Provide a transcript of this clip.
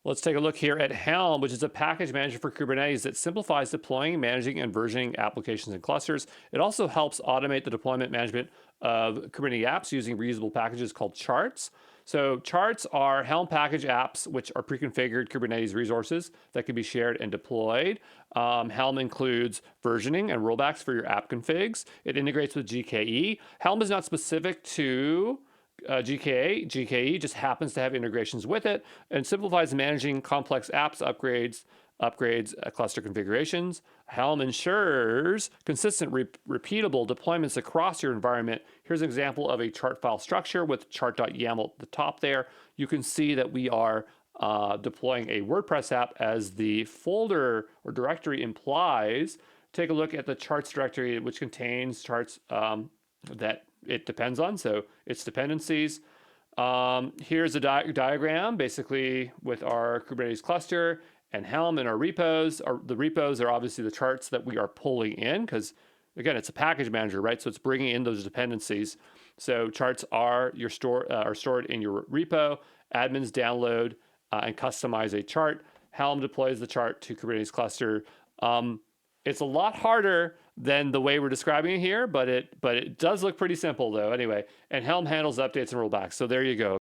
Let's take a look here at Helm, which is a package manager for Kubernetes that simplifies deploying, managing, and versioning applications and clusters. It also helps automate the deployment management of Kubernetes apps using reusable packages called charts. So charts are Helm package apps, which are pre-configured Kubernetes resources that can be shared and deployed. Helm includes versioning and rollbacks for your app configs. It integrates with GKE. Helm is not specific to GKE. GKE just happens to have integrations with it and simplifies managing complex apps, upgrades, cluster configurations. Helm ensures consistent, repeatable deployments across your environment. Here's an example of a chart file structure with chart.yaml at the top there. You can see that we are deploying a WordPress app as the folder or directory implies. Take a look at the charts directory, which contains charts that it depends on, so its dependencies. Here's a diagram, basically with our Kubernetes cluster and Helm in our repos. The repos are obviously the charts that we are pulling in, because again, it's a package manager, right? So it's bringing in those dependencies. So charts are stored in your repo. Admins download and customize a chart. Helm deploys the chart to Kubernetes cluster. It's a lot harder than the way we're describing it here, but it does look pretty simple though. Anyway, and Helm handles updates and rollbacks. So there you go.